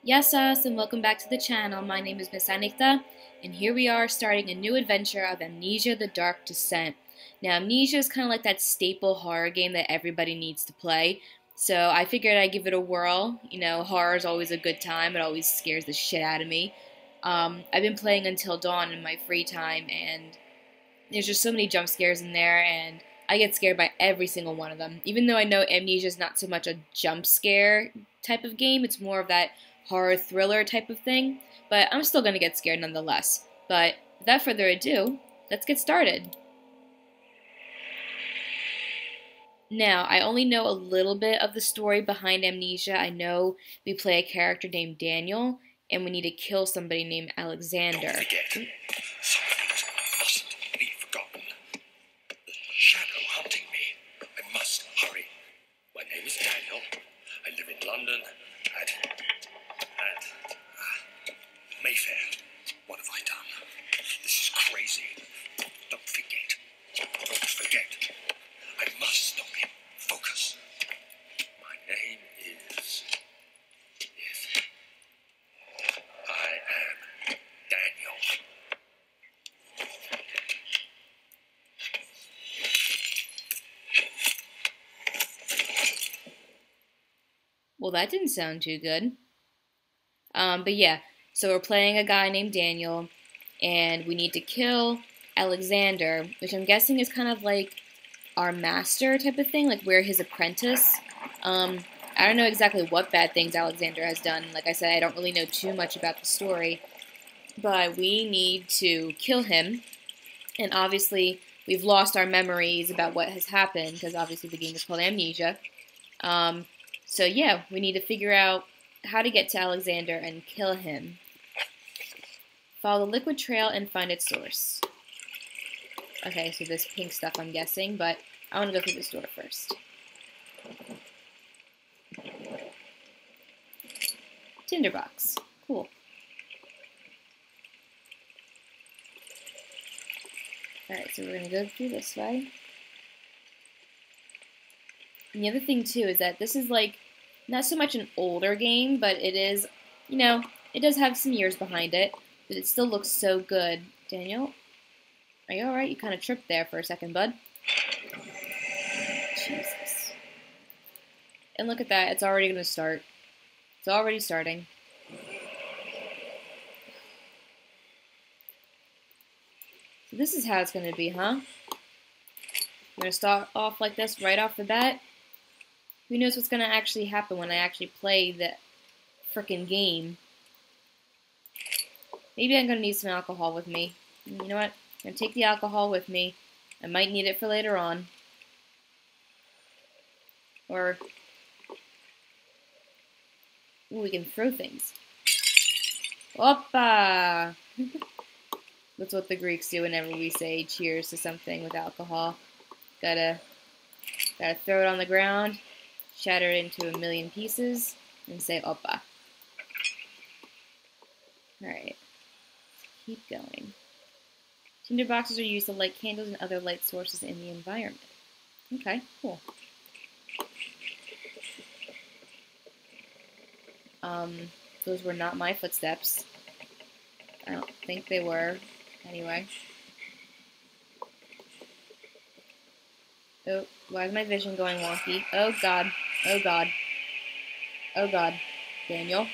Yes, us, and welcome back to the channel. My name is Miss Anikta, and here we are starting a new adventure of Amnesia: The Dark Descent. Now, Amnesia is kind of like that staple horror game that everybody needs to play, so I figured I'd give it a whirl. You know, horror is always a good time. It always scares the shit out of me. I've been playing Until Dawn in my free time, and there's just so many jump scares in there, and I get scared by every single one of them. Even though I know Amnesia is not so much a jump scare type of game, it's more of that horror thriller type of thing, but I'm still going to get scared nonetheless. But without further ado, let's get started. Now, I only know a little bit of the story behind Amnesia. I know we play a character named Daniel, and we need to kill somebody named Alexander. Don't forget, some things mustn't be forgotten. The shadow hunting me. I must hurry. My name is Daniel. I live in London at Mayfair. What have I done? This is crazy. Don't forget. Don't forget. I must stop him. Focus. My name is I am Daniel. Well, that didn't sound too good. But yeah, so we're playing a guy named Daniel, and we need to kill Alexander, which I'm guessing is kind of like our master type of thing, like we're his apprentice. I don't know exactly what bad things Alexander has done. Like I said, I don't really know too much about the story, but we need to kill him, and obviously we've lost our memories about what has happened, because obviously the game is called Amnesia. So yeah, we need to figure out how to get to Alexander and kill him. Follow the liquid trail and find its source. Okay, so this pink stuff I'm guessing, but I want to go through this door first. Tinderbox. Cool. Alright, so we're going to go through this way. And the other thing, too, is that this is, like, not so much an older game, but it is, you know, it does have some years behind it, but it still looks so good. Daniel, are you alright? You kind of tripped there for a second, bud. Jesus. And look at that, it's already going to start. It's already starting. So this is how it's going to be, huh? I'm going to start off like this right off the bat. Who knows what's going to actually happen when I actually play the frickin' game. Maybe I'm going to need some alcohol with me. You know what? I'm going to take the alcohol with me. I might need it for later on. Or, ooh, we can throw things. Oppa! That's what the Greeks do whenever we say cheers to something with alcohol. Gotta throw it on the ground, shatter it into a million pieces, and say oppa. Alright, keep going. Tinderboxes are used to light candles and other light sources in the environment. Okay, cool. Those were not my footsteps. I don't think they were. Anyway. Oh, why is my vision going wonky? Oh god. Oh god. Oh god. Daniel?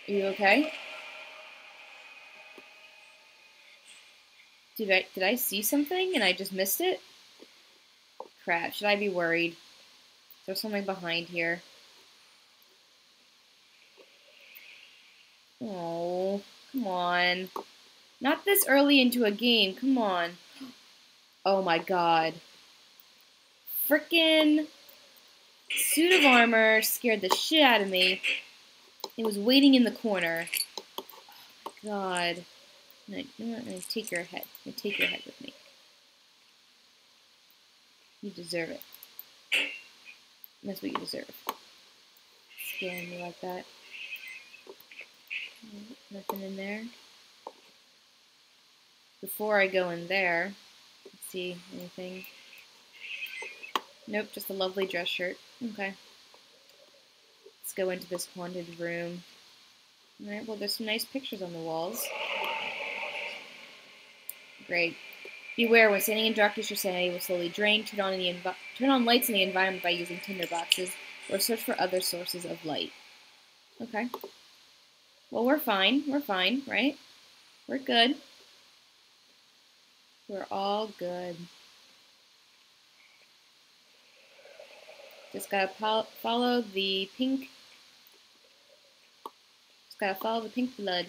Are you okay? Did I see something and I just missed it? Crap, should I be worried? Is there something behind here? Oh, come on. Not this early into a game, come on. Oh my god. Frickin' suit of armor scared the shit out of me. It was waiting in the corner. Oh my god. I'm gonna take your head. I'm gonna take your head with me. You deserve it. That's what you deserve. Scaring me like that. Nothing in there. Before I go in there, let's see, anything? Nope, just a lovely dress shirt. Okay. Let's go into this haunted room. Alright, well, there's some nice pictures on the walls. Great. Beware, when standing in darkness, your sanity will slowly drain. Turn on lights in the environment by using tinder boxes, or search for other sources of light. Okay. Well, we're fine. We're fine, right? We're good. We're all good. Just gotta follow the pink. Just gotta follow the pink blood.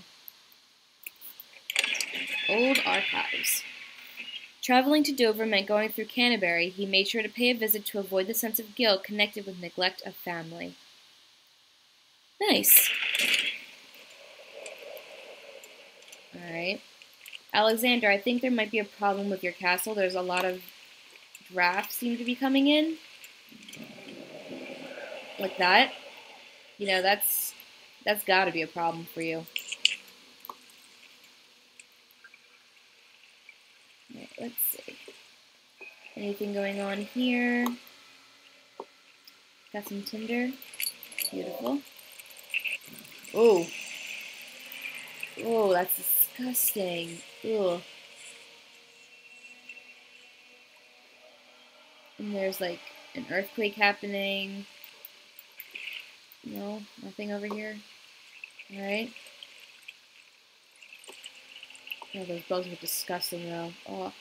Old archives. Traveling to Dover meant going through Canterbury. He made sure to pay a visit to avoid the sense of guilt connected with neglect of family. Nice. Alright. Alexander, I think there might be a problem with your castle. There's a lot of drafts seem to be coming in. Like that. You know, that's gotta be a problem for you. Right, let's see. Anything going on here? Got some tinder. Beautiful. Oh. Oh, that's disgusting. Ugh. And there's like an earthquake happening. No, nothing over here. Alright. Oh, those bugs were disgusting though. Oh.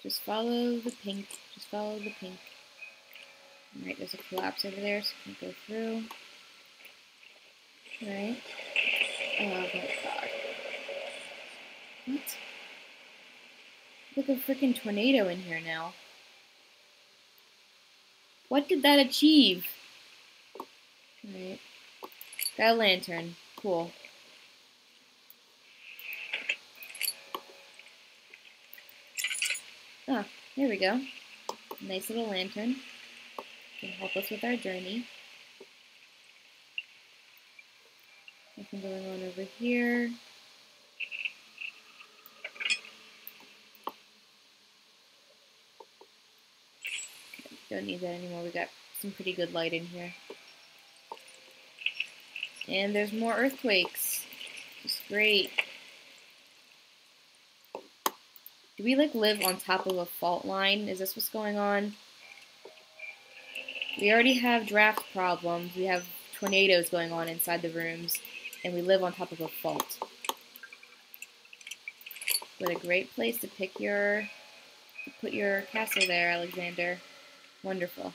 Just follow the pink. Just follow the pink. Alright, there's a collapse over there, so we can go through. Alright. Oh my god. What? Look, a freaking tornado in here now. What did that achieve? Alright. Got a lantern. Cool. Ah, there we go. Nice little lantern. Can help us with our journey. Nothing going on over here. Okay, don't need that anymore. We got some pretty good light in here. And there's more earthquakes. Just great. Do we like live on top of a fault line? Is this what's going on? We already have draft problems. We have tornadoes going on inside the rooms. And we live on top of a fault. What a great place to put your castle there, Alexander. Wonderful.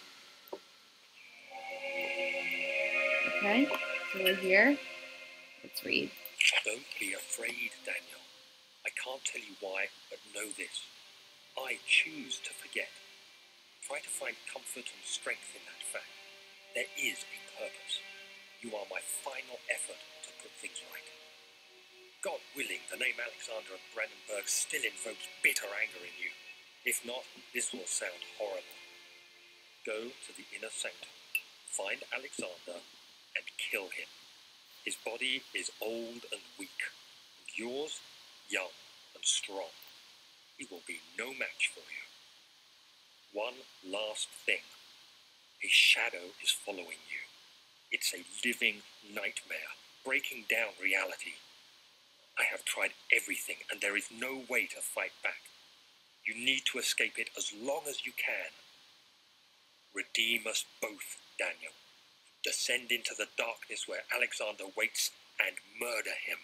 Okay, so we're here. Let's read. Don't be afraid, Daniel. I can't tell you why, but know this. I choose to forget. Try to find comfort and strength in that fact. There is a purpose. You are my final effort to put things right. God willing, the name Alexander of Brandenburg still invokes bitter anger in you. If not, this will sound horrible. Go to the inner sanctum, find Alexander, and kill him. His body is old and weak, and yours, young and strong. He will be no match for you. One last thing. A shadow is following you. It's a living nightmare, breaking down reality. I have tried everything, and there is no way to fight back. You need to escape it as long as you can. Redeem us both, Daniel. Descend into the darkness where Alexander waits and murder him.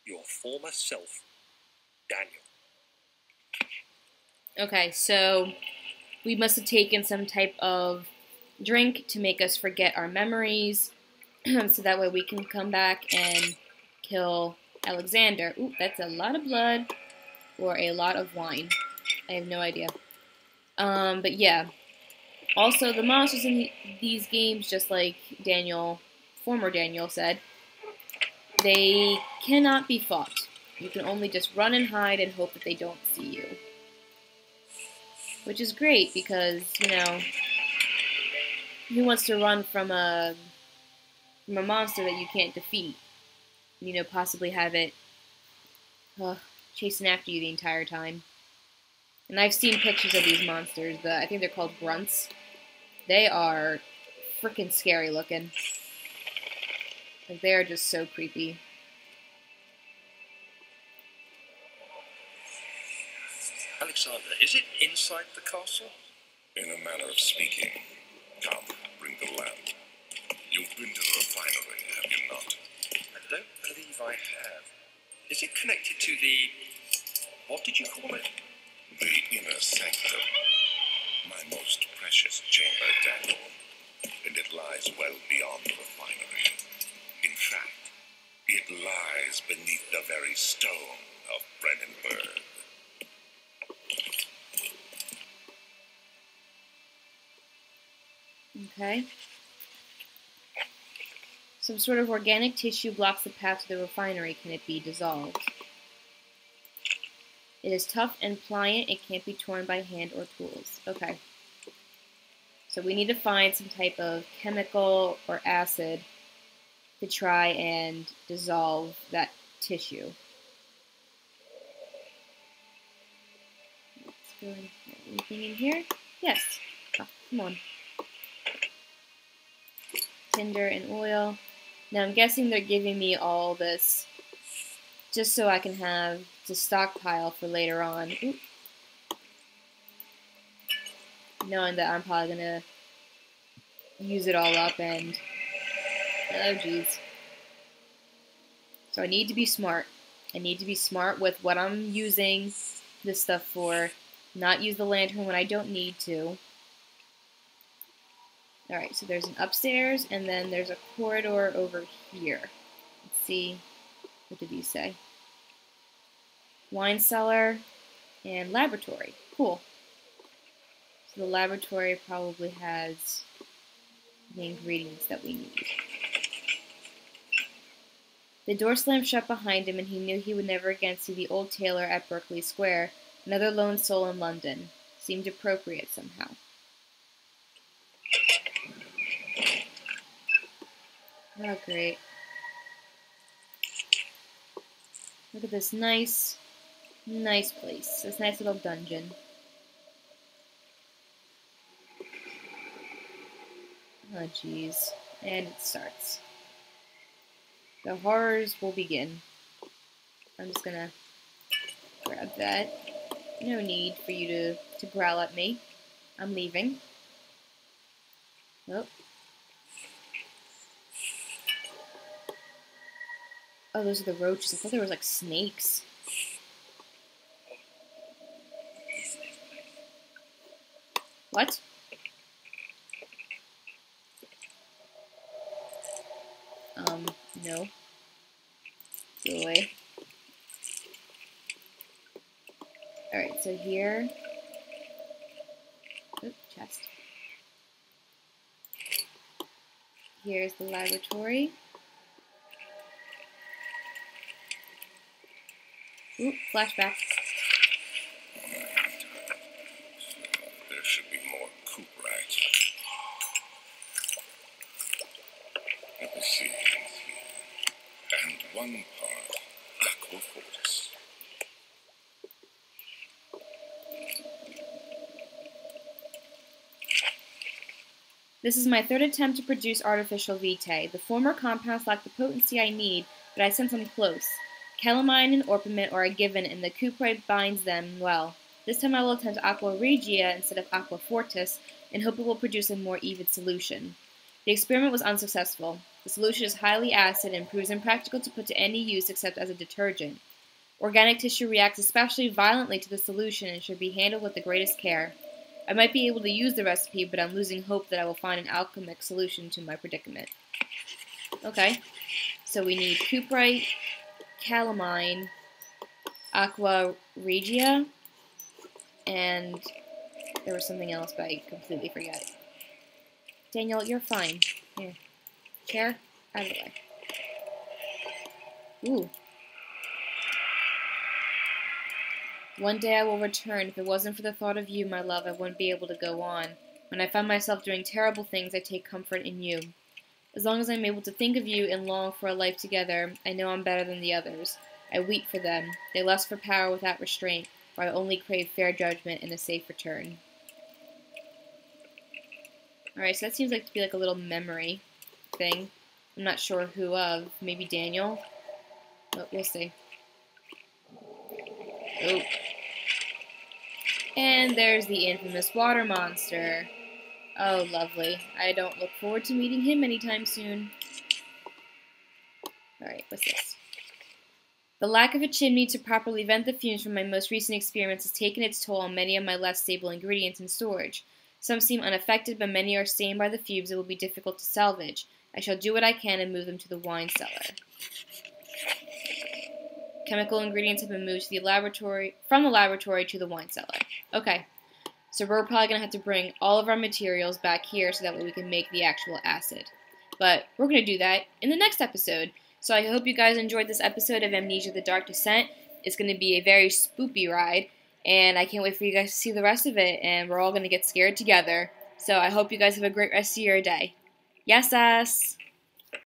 Your former self, Daniel. Okay, so we must have taken some type of drink to make us forget our memories, so that way we can come back and kill Alexander. Ooh, that's a lot of blood, or a lot of wine. I have no idea. But yeah. Also, the monsters in these games, just like former Daniel said, they cannot be fought. You can only just run and hide and hope that they don't see you. Which is great because, you know, who wants to run from a monster that you can't defeat? You know, possibly have it chasing after you the entire time. And I've seen pictures of these monsters. I think they're called grunts. They are freaking scary looking. Like, they are just so creepy. Alexander, is it inside the castle? In a manner of speaking. Come, bring the lamp. You've been to the refinery, have you not? I don't believe I have. Is it connected to the... what did you call it? The inner sanctum. My most precious chamber, Daniel. And it lies well beyond the refinery. In fact, it lies beneath the very stone of Brennenburg. Okay. Some sort of organic tissue blocks the path to the refinery. Can it be dissolved? It is tough and pliant. It can't be torn by hand or tools. Okay. So we need to find some type of chemical or acid to try and dissolve that tissue. Let's go in. Anything in here? Yes. Oh, come on. Tinder and oil. Now I'm guessing they're giving me all this just so I can have to stockpile for later on. Oop. Knowing that I'm probably gonna use it all up and oh geez. So I need to be smart. I need to be smart with what I'm using this stuff for. Not use the lantern when I don't need to. Alright, so there's an upstairs, and then there's a corridor over here. Let's see, what did these say? Wine cellar and laboratory. Cool. So the laboratory probably has the ingredients that we need. The door slammed shut behind him, and he knew he would never again see the old tailor at Berkeley Square, another lone soul in London. Seemed appropriate somehow. Oh, great. Look at this nice place. This nice little dungeon. Oh, jeez. And it starts. The horrors will begin. I'm just gonna grab that. No need for you to growl at me. I'm leaving. Nope. Oh, those are the roaches. I thought there was like snakes. What? No. Go away. Alright, so here. Oop, chest. Here's the laboratory. Oop, flashback. There should be more coop rats. Let me see. And one part aquafortis. This is my third attempt to produce artificial vitae. The former compounds lack the potency I need, but I sense them close. Calamine and orpiment are a given, and the cuprite binds them well. This time I will attempt aqua regia instead of aqua fortis, and hope it will produce a more even solution. The experiment was unsuccessful. The solution is highly acid and proves impractical to put to any use except as a detergent. Organic tissue reacts especially violently to the solution and should be handled with the greatest care. I might be able to use the recipe, but I'm losing hope that I will find an alchemic solution to my predicament. Okay, so we need cuprite, calamine, aqua regia, and there was something else, but I completely forgot. Daniel, you're fine. Here. Chair, out of the way. Ooh. One day I will return. If it wasn't for the thought of you, my love, I wouldn't be able to go on. When I find myself doing terrible things, I take comfort in you. As long as I'm able to think of you and long for a life together, I know I'm better than the others. I weep for them. They lust for power without restraint. where I only crave fair judgment and a safe return. Alright, so that seems like to be like a little memory thing. I'm not sure who of. Maybe Daniel? But we'll see. Oh. And there's the infamous water monster. Oh, lovely. I don't look forward to meeting him anytime soon. Alright, what's this? The lack of a chimney to properly vent the fumes from my most recent experiments has taken its toll on many of my less stable ingredients in storage. Some seem unaffected, but many are stained by the fumes and will be difficult to salvage. I shall do what I can and move them to the wine cellar. Chemical ingredients have been moved to from the laboratory to the wine cellar. Okay, so we're probably going to have to bring all of our materials back here so that way we can make the actual acid. But we're going to do that in the next episode. So I hope you guys enjoyed this episode of Amnesia: The Dark Descent. It's going to be a very spoopy ride, and I can't wait for you guys to see the rest of it, and we're all going to get scared together. So I hope you guys have a great rest of your day. Yes, us!